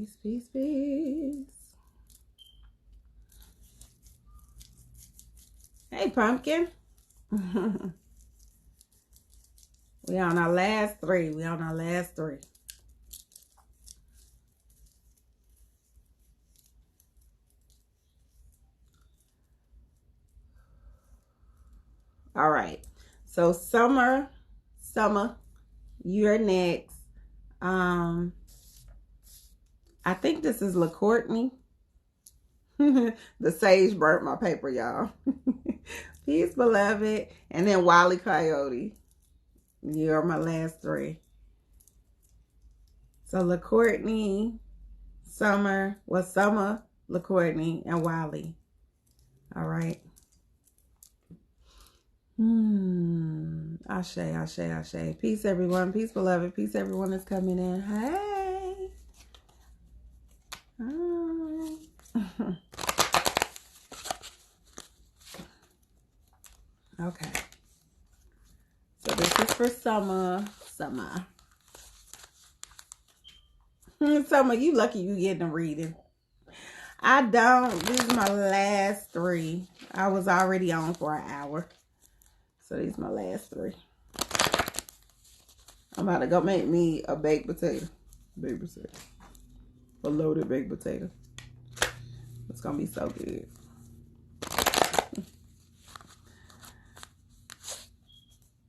Peace, peace, peace. Hey, pumpkin. We on our last three. All right. So Summer, you're next. I think this is LaCourtney. The sage burnt my paper, y'all. Peace, beloved. And then Wally Coyote. You're my last three. So LaCourtney, Summer, LaCourtney, and Wally. All right. Ashe, ashe, ashe. Peace, everyone. Peace, beloved. Peace, everyone that's coming in. Hey. Okay. So this is for Summer. Summer, you lucky you getting a reading. I don't. This is my last three. I was already on for an hour. So these are my last three. I'm about to go make me a baked potato. A loaded baked potato. It's going to be so good.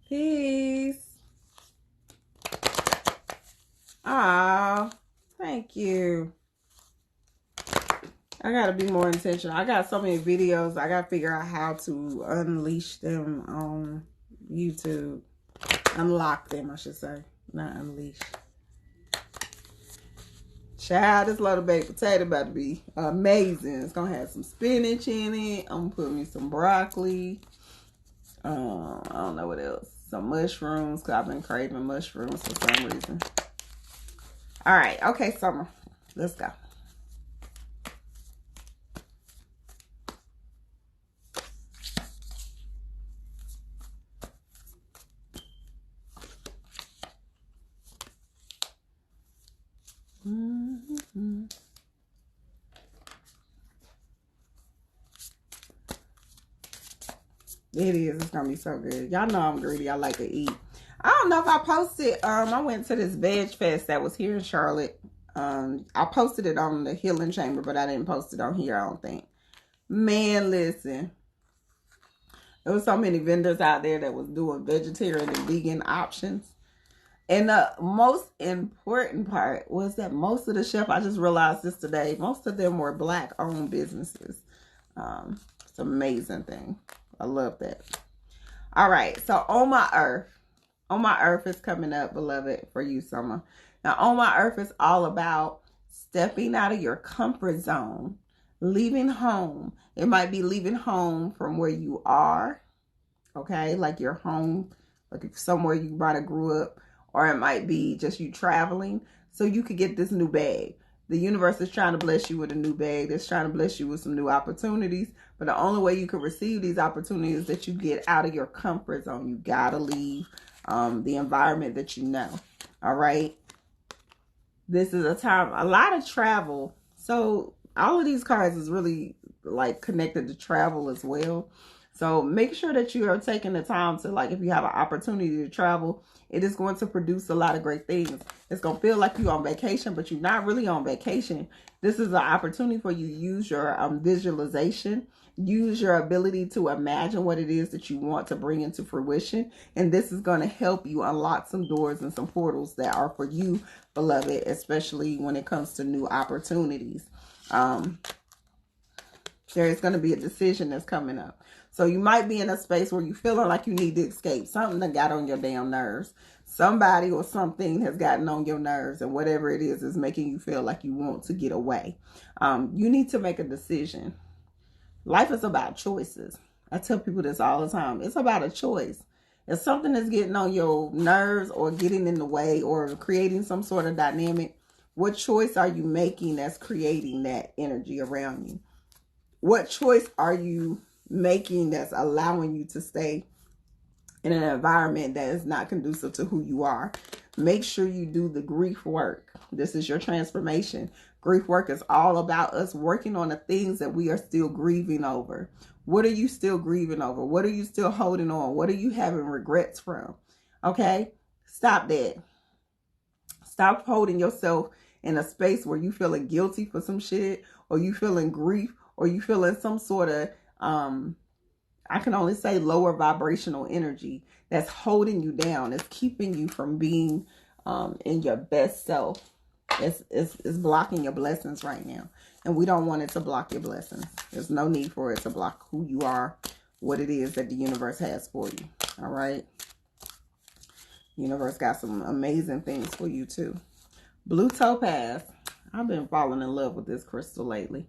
Peace. Aw, thank you. I got to be more intentional. I got so many videos. I got to figure out how to unleash them on YouTube. Unlock them, I should say. Not unleash. Child, this loaded baked potato about to be amazing. It's going to have some spinach in it. I'm going to put me some broccoli. I don't know what else. Some mushrooms, because I've been craving mushrooms for some reason. All right. Okay, Summer. Let's go. It is. It's gonna be so good. Y'all know I'm greedy. I like to eat. I don't know if I posted. I went to this veg fest that was here in Charlotte. I posted it on the Healing Chamber, but I didn't post it on here, I don't think. Man, listen. There was so many vendors out there that was doing vegetarian and vegan options. And the most important part was that most of the chefs, I just realized this today, most of them were Black-owned businesses. It's an amazing thing. I love that. All right. So On My Earth is coming up, beloved, for you, Summer. Now, On My Earth is all about stepping out of your comfort zone, leaving home. It might be leaving home from where you are, okay? Like your home, like somewhere you might have grew up, or it might be just you traveling so you could get this new bag. The universe is trying to bless you with a new bag. It's trying to bless you with some new opportunities. But the only way you can receive these opportunities is that you get out of your comfort zone. You got to leave the environment that you know. All right. This is a time, a lot of travel. So all of these cards is really like connected to travel as well. So make sure that you are taking the time to, like, if you have an opportunity to travel, it is going to produce a lot of great things. It's going to feel like you're on vacation, but you're not really on vacation. This is an opportunity for you to use your visualization, use your ability to imagine what it is that you want to bring into fruition. And this is going to help you unlock some doors and some portals that are for you, beloved, especially when it comes to new opportunities. There is going to be a decision that's coming up. So you might be in a space where you're feeling like you need to escape. Something that got on your damn nerves. Somebody or something has gotten on your nerves, and whatever it is making you feel like you want to get away. You need to make a decision. Life is about choices. I tell people this all the time. It's about a choice. If something is getting on your nerves or getting in the way or creating some sort of dynamic, what choice are you making that's creating that energy around you? What choice are you making that's allowing you to stay in an environment that is not conducive to who you are? Make sure you do the grief work. This is your transformation. Grief work is all about us working on the things that we are still grieving over. What are you still grieving over? What are you still holding on? What are you having regrets from? Okay? Stop that. Stop holding yourself in a space where you feeling guilty for some shit, or you feeling grief, or you feeling some sort of I can only say lower vibrational energy that's holding you down. It's keeping you from being in your best self. It's blocking your blessings right now. And we don't want it to block your blessings. There's no need for it to block who you are, what it is that the universe has for you. All right? Universe got some amazing things for you too. Blue topaz. I've been falling in love with this crystal lately.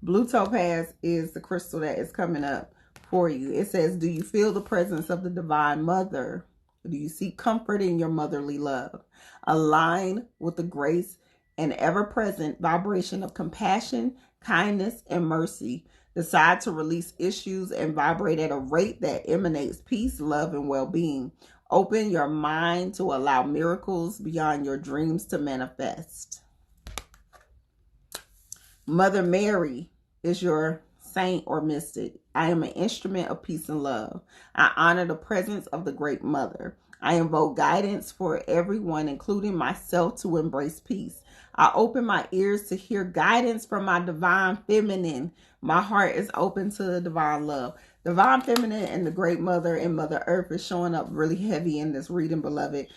Blue topaz is the crystal that is coming up for you. It says, do you feel the presence of the Divine Mother? Do you seek comfort in your motherly love? Align with the grace and ever-present vibration of compassion, kindness, and mercy. Decide to release issues and vibrate at a rate that emanates peace, love, and well-being. Open your mind to allow miracles beyond your dreams to manifest. Mother Mary is your saint or mystic. I am an instrument of peace and love. I honor the presence of the Great Mother. I invoke guidance for everyone, including myself, to embrace peace. I open my ears to hear guidance from my divine feminine. My heart is open to the divine love. Divine feminine and the Great Mother and Mother Earth is showing up really heavy in this reading, beloved.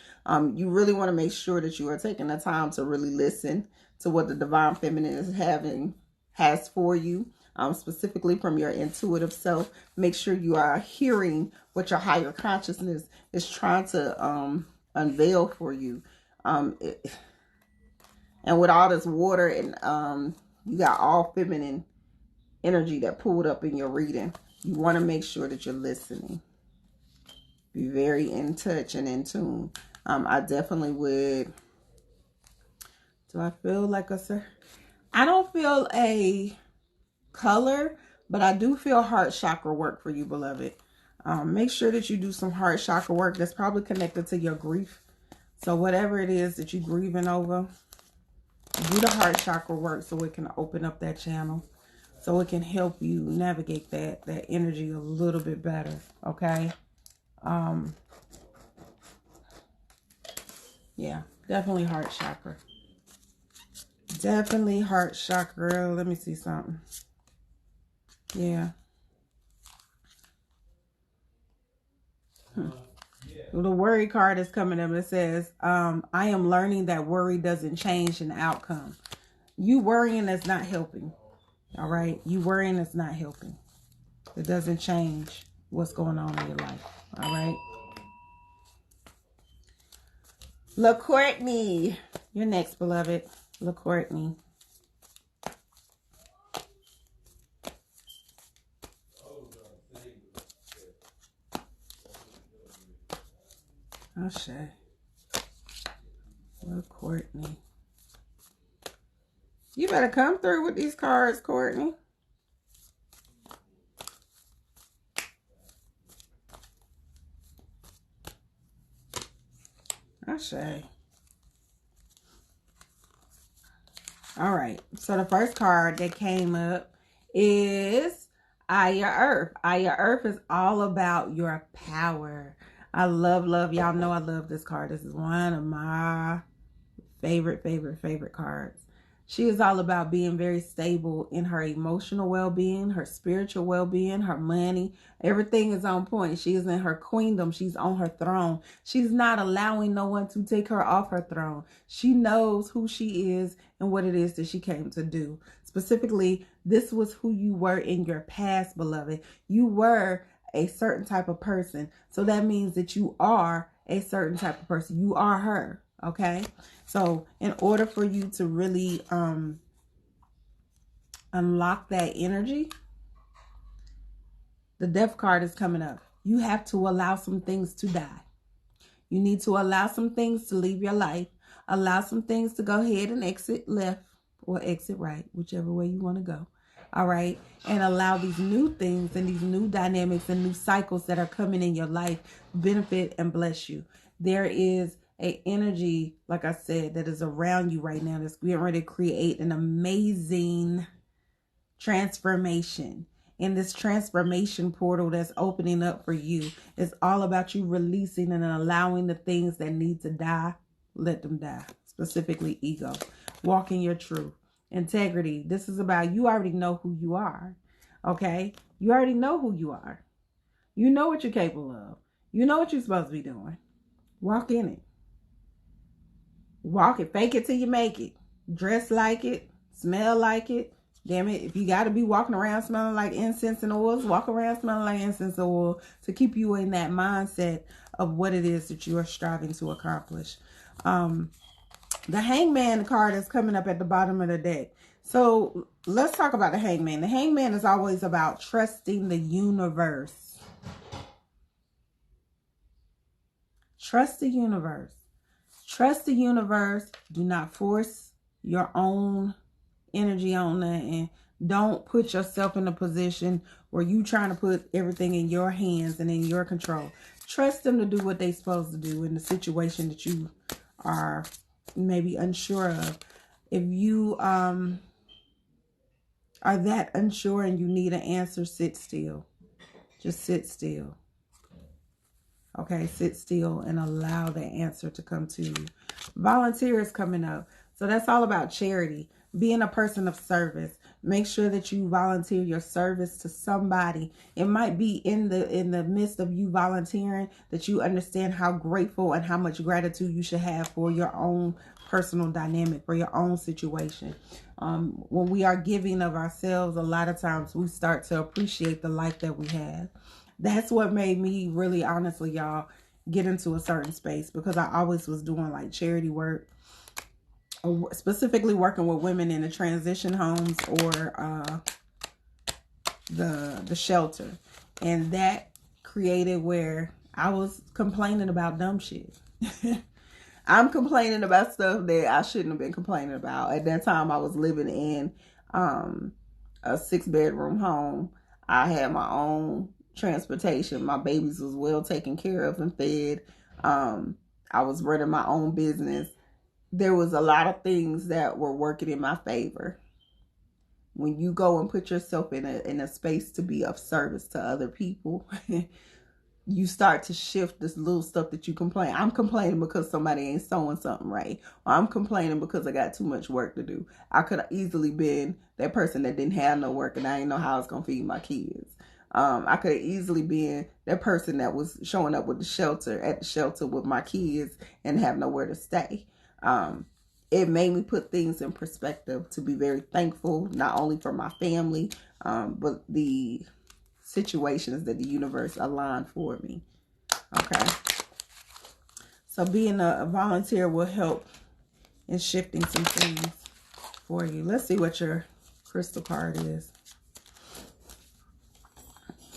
You really want to make sure that you are taking the time to really listen to what the divine feminine has for you. Specifically from your intuitive self. Make sure you are hearing what your higher consciousness is trying to unveil for you. And with all this water and you got all feminine energy that pulled up in your reading, you want to make sure that you're listening. Be very in touch and in tune. I definitely would. Do I feel like I don't feel a color, but I do feel heart chakra work for you, beloved. Make sure that you do some heart chakra work that's probably connected to your grief. So whatever it is that you're grieving over, do the heart chakra work so it can open up that channel, so it can help you navigate that energy a little bit better. Okay. Yeah, definitely heart chakra. Definitely heart chakra. Let me see something. Yeah. The worry card is coming up. It says, I am learning that worry doesn't change an outcome. You worrying is not helping. All right. You worrying is not helping. It doesn't change what's going on in your life. All right. LaCourtney. You're next, beloved. LaCourtney. Oh, shit. Courtney. You better come through with these cards, Courtney. Oh, shit. All right. So the first card that came up is Aya Earth. Aya Earth is all about your power. I love. Y'all know I love this card. This is one of my favorite cards. She is all about being very stable in her emotional well-being, her spiritual well-being, her money. Everything is on point. She is in her queendom. She's on her throne. She's not allowing no one to take her off her throne. She knows who she is and what it is that she came to do. Specifically, this was who you were in your past, beloved. You were a certain type of person. So that means that you are a certain type of person. You are her. Okay. So in order for you to really unlock that energy, the death card is coming up. You have to allow some things to die. You need to allow some things to leave your life. Allow some things to go ahead and exit left or exit right, whichever way you want to go. All right. And allow these new things and these new dynamics and new cycles that are coming in your life benefit and bless you. There is a energy, like I said, that is around you right now that's getting ready to create an amazing transformation. And this transformation portal that's opening up for you is all about you releasing and allowing the things that need to die, let them die. Specifically ego. Walking your truth. Integrity. This is about, you already know who you are. Okay? You already know who you are. You know what you're capable of. You know what you're supposed to be doing. Walk in it. Walk it. Fake it till you make it. Dress like it. Smell like it. Damn it. If you got to be walking around smelling like incense and oils, walk around smelling like incense and oil to keep you in that mindset of what it is that you are striving to accomplish. The Hangman card is coming up at the bottom of the deck. So let's talk about the Hangman. The Hangman is always about trusting the universe. Trust the universe. Trust the universe. Do not force your own energy on that, and don't put yourself in a position where you trying to put everything in your hands and in your control. Trust them to do what they're supposed to do in the situation that you are maybe unsure of. If you are that unsure and you need an answer, sit still. Just sit still. Okay, sit still and allow the answer to come to you. Volunteer is coming up. So that's all about charity. Being a person of service. Make sure that you volunteer your service to somebody. It might be in the midst of you volunteering that you understand how grateful and how much gratitude you should have for your own personal dynamic, for your own situation. When we are giving of ourselves, a lot of times we start to appreciate the life that we have. That's what made me really, honestly, y'all, get into a certain space, because I always was doing like charity work, specifically working with women in the transition homes or the shelter. And that created where I was complaining about dumb shit. I'm complaining about stuff that I shouldn't have been complaining about. At that time, I was living in a 6-bedroom home. I had my own transportation. My babies was well taken care of and fed. I was running my own business. There was a lot of things that were working in my favor. When you go and put yourself in a space to be of service to other people, you start to shift this little stuff that you complain. I'm complaining because somebody ain't sewing something right. Or I'm complaining because I got too much work to do. I could have easily been that person that didn't have no work and I didn't know how I was going to feed my kids. I could have easily been that person that was showing up with at the shelter with my kids and have nowhere to stay. It made me put things in perspective to be very thankful, not only for my family, but the situations that the universe aligned for me. Okay. So being a volunteer will help in shifting some things for you. Let's see what your crystal card is.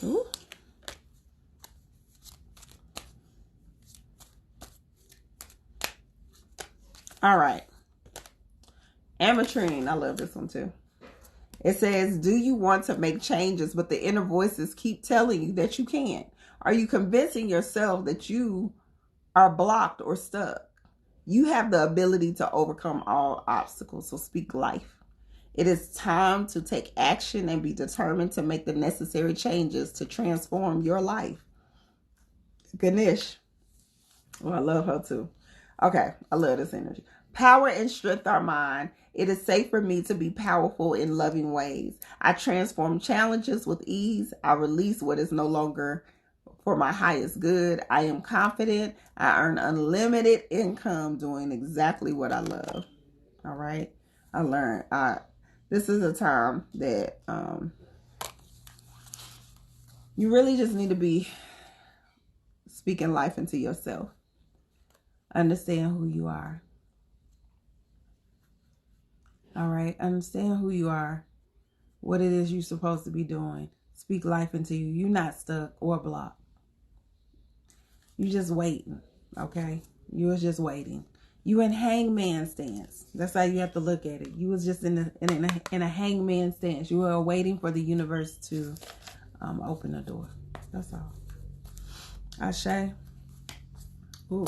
Ooh. All right. Ametrine. I love this one too. It says, do you want to make changes, but the inner voices keep telling you that you can't? Are you convincing yourself that you are blocked or stuck? You have the ability to overcome all obstacles, so speak life. It is time to take action and be determined to make the necessary changes to transform your life. Ganesh. Oh, I love her too. Okay, I love this energy. Power and strength are mine. It is safe for me to be powerful in loving ways. I transform challenges with ease. I release what is no longer for my highest good. I am confident. I earn unlimited income doing exactly what I love. All right. I learned. This is a time that you really just need to be speaking life into yourself. Understand who you are. All right. Understand who you are. What it is you're supposed to be doing. Speak life into you. You're not stuck or blocked. You're just waiting. Okay. You was just waiting. You in hangman stance. That's how you have to look at it. You was just in a hangman stance. You were waiting for the universe to open the door. That's all. Ashe. Ooh.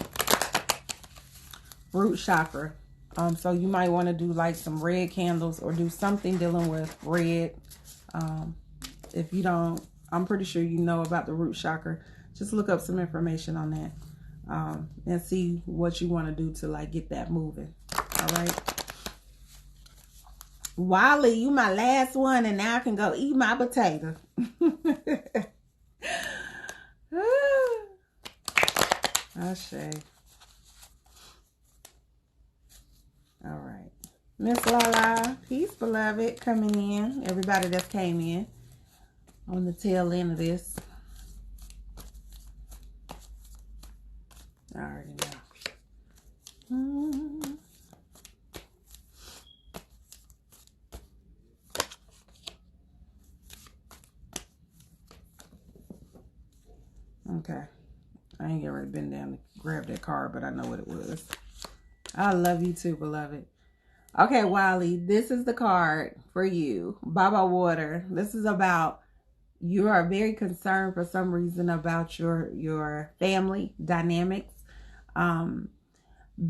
root chakra. So you might want to do like some red candles or do something dealing with red. If you don't, I'm pretty sure you know about the root chakra. Just look up some information on that. And see what you want to do to like get that moving. All right. Wally, you my last one, and now I can go eat my potato. Ashe. All right. Miss Lala, peace, beloved, coming in. Everybody that came in on the tail end of this. I already know. Okay. I ain't already been down to grab that card, but I know what it was. I love you too, beloved. Okay, Wally, this is the card for you. Baba Water. This is about you are very concerned for some reason about your family dynamics.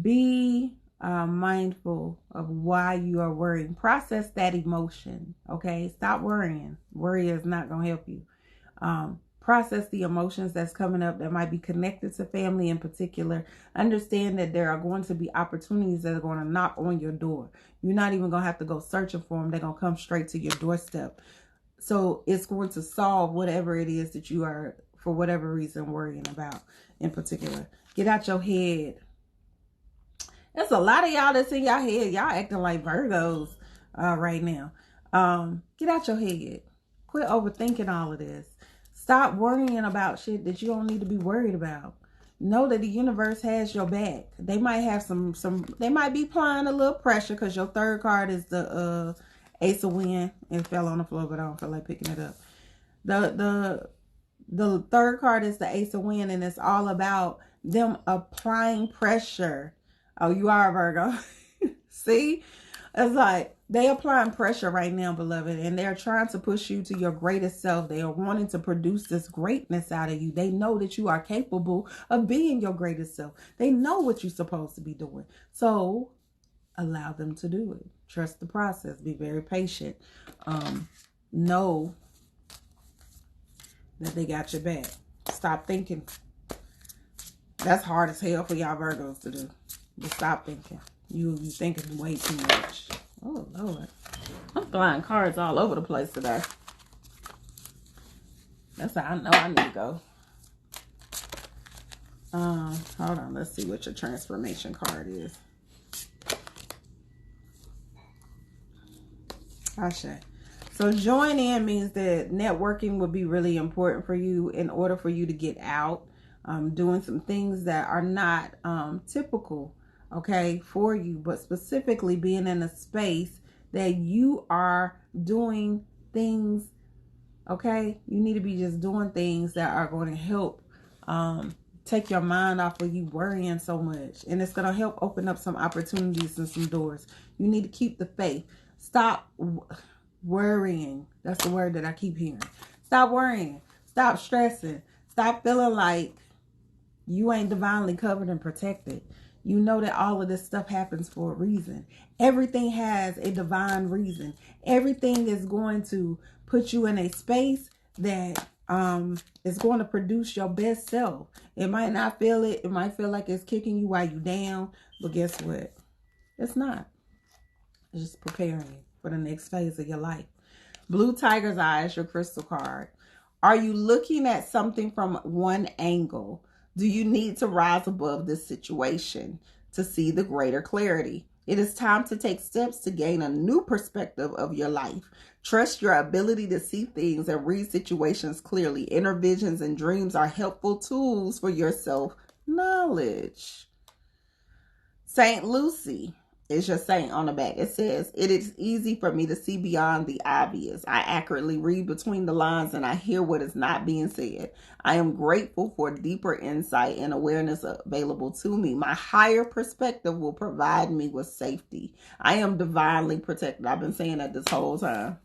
Be mindful of why you are worrying. Process that emotion. Okay, stop worrying. Worry is not going to help you. Process the emotions that's coming up that might be connected to family in particular. Understand that there are going to be opportunities that are going to knock on your door. You're not even going to have to go searching for them. They're going to come straight to your doorstep. So it's going to solve whatever it is that you are, for whatever reason, worrying about in particular. Get out your head. There's a lot of y'all that's in your head. Y'all acting like Virgos right now. Get out your head. Quit overthinking all of this. Stop worrying about shit that you don't need to be worried about. Know that the universe has your back. They might have they might be applying a little pressure because your third card is the Ace of Wind. It fell on the floor, but I don't feel like picking it up. The third card is the Ace of Wind, and it's all about them applying pressure. Oh, you are a Virgo. See? It's like they applying pressure right now, beloved, and they're trying to push you to your greatest self. They are wanting to produce this greatness out of you. They know that you are capable of being your greatest self. They know what you're supposed to be doing. So allow them to do it. Trust the process. Be very patient. Know that they got your back. Stop thinking. That's hard as hell for y'all Virgos to do. But stop thinking. You thinking way too much. Oh, Lord. I'm flying cards all over the place today. That's how I know I need to go. Hold on. Let's see what your transformation card is. Ashe. So join in means that networking would be really important for you in order for you to get out. Doing some things that are not typical, okay, for you, but specifically being in a space that you are doing things, okay? You need to be just doing things that are going to help take your mind off of you worrying so much. And it's going to help open up some opportunities and some doors. You need to keep the faith. Stop worrying. That's the word that I keep hearing. Stop worrying. Stop stressing. Stop feeling like you ain't divinely covered and protected. You know that all of this stuff happens for a reason. Everything has a divine reason. Everything is going to put you in a space that is going to produce your best self. It might not feel it. It might feel like it's kicking you while you down. But guess what? It's not. It's just preparing you for the next phase of your life. Blue Tiger's Eye is your crystal card. Are you looking at something from one angle? Do you need to rise above this situation to see the greater clarity? It is time to take steps to gain a new perspective of your life. Trust your ability to see things and read situations clearly. Inner visions and dreams are helpful tools for your self-knowledge. Saint Lucy is your saint on the back. It says, it is easy for me to see beyond the obvious. I accurately read between the lines and I hear what is not being said. I am grateful for deeper insight and awareness available to me. My higher perspective will provide me with safety. I am divinely protected. I've been saying that this whole time.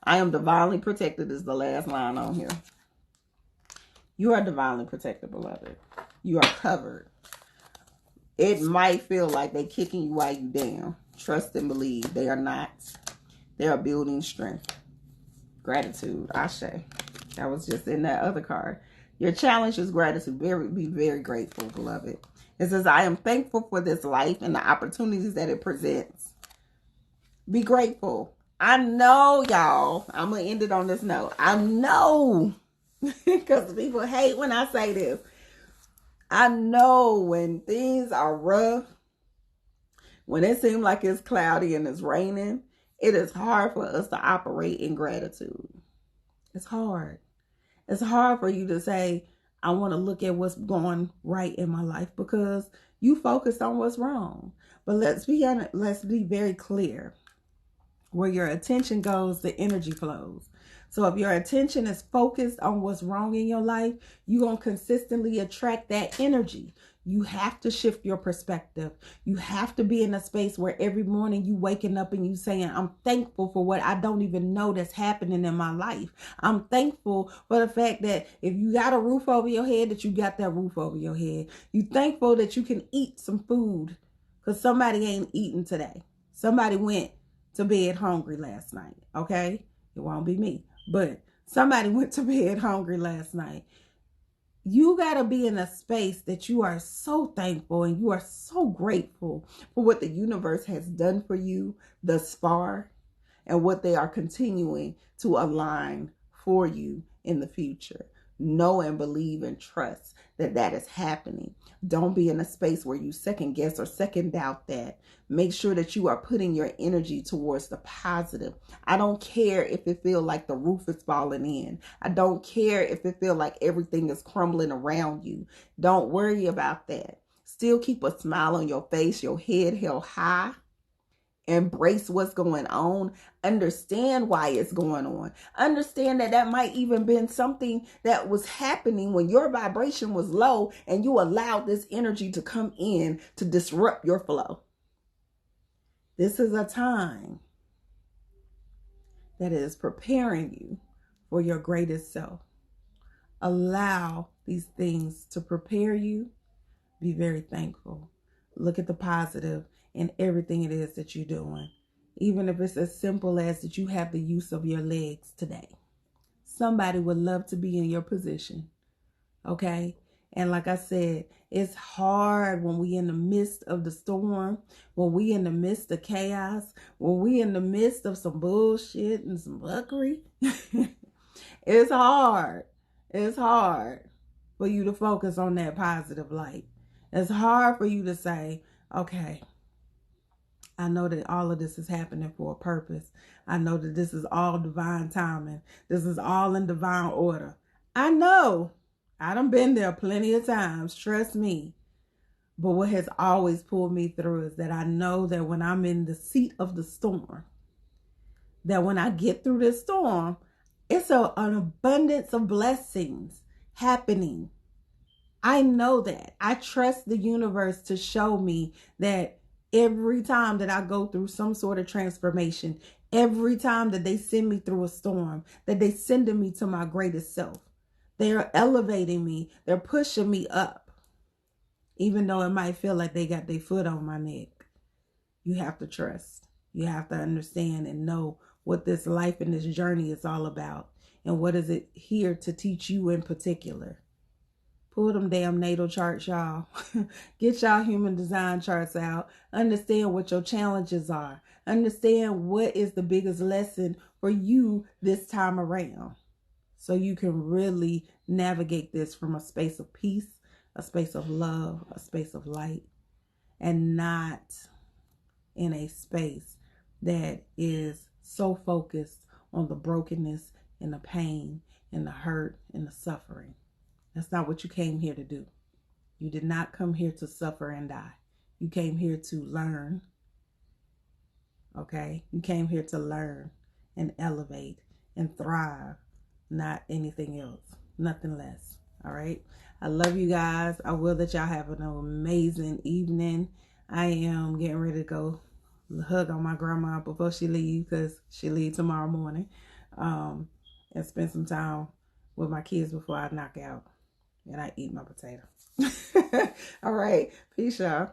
I am divinely protected is the last line on here. You are divinely protected, beloved. You are covered. It might feel like they kicking you while you down. Trust and believe they are not. They are building strength. Gratitude. Ashe. That was just in that other card. Your challenge is gratitude. Be very grateful, beloved. It says, I am thankful for this life and the opportunities that it presents. Be grateful. I know, y'all. I'm going to end it on this note. I know. Because people hate when I say this. I know when things are rough, when it seems like it's cloudy and it's raining, it is hard for us to operate in gratitude. It's hard. It's hard for you to say, I want to look at what's going right in my life because you focused on what's wrong. But let's be honest, let's be very clear. Where your attention goes, the energy flows. So if your attention is focused on what's wrong in your life, you're going to consistently attract that energy. You have to shift your perspective. You have to be in a space where every morning you waking up and you saying, I'm thankful for what I don't even know that's happening in my life. I'm thankful for the fact that if you got a roof over your head, that you got that roof over your head. You thankful that you can eat some food because somebody ain't eating today. Somebody went to bed hungry last night. Okay? It won't be me. But somebody went to bed hungry last night. You got to be in a space that you are so thankful and you are so grateful for what the universe has done for you thus far and what they are continuing to align for you in the future. Know and believe and trust that that is happening. Don't be in a space where you second guess or second doubt that. Make sure that you are putting your energy towards the positive. I don't care if it feels like the roof is falling in. I don't care if it feels like everything is crumbling around you. Don't worry about that. Still keep a smile on your face, your head held high. Embrace what's going on. Understand why it's going on. Understand that that might even been something that was happening when your vibration was low and you allowed this energy to come in to disrupt your flow. This is a time that is preparing you for your greatest self. Allow these things to prepare you. Be very thankful. Look at the positive in everything it is that you're doing. Even if it's as simple as that you have the use of your legs today. Somebody would love to be in your position. Okay? And like I said, it's hard when we in the midst of the storm, when we in the midst of chaos, when we in the midst of some bullshit and some fuckery. It's hard. It's hard for you to focus on that positive light. It's hard for you to say, okay, I know that all of this is happening for a purpose. I know that this is all divine timing. This is all in divine order. I know. I done been there plenty of times. Trust me. But what has always pulled me through is that I know that when I'm in the seat of the storm, that when I get through this storm, it's an abundance of blessings happening. I know that. I trust the universe to show me that every time that I go through some sort of transformation, every time that they send me through a storm, that they sending me to my greatest self. They are elevating me. They're pushing me up. Even though it might feel like they got their foot on my neck. You have to trust. You have to understand and know what this life and this journey is all about. And what is it here to teach you in particular. Pull them damn natal charts, y'all. Get y'all human design charts out. Understand what your challenges are. Understand what is the biggest lesson for you this time around. So you can really navigate this from a space of peace, a space of love, a space of light, and not in a space that is so focused on the brokenness and the pain and the hurt and the suffering. That's not what you came here to do. You did not come here to suffer and die. You came here to learn. Okay? You came here to learn and elevate and thrive. Not anything else. Nothing less. All right? I love you guys. I will that y'all have an amazing evening. I am getting ready to go hug on my grandma before she leaves because she leaves tomorrow morning. And spend some time with my kids before I knock out and I eat my potato. All right. Peace, y'all.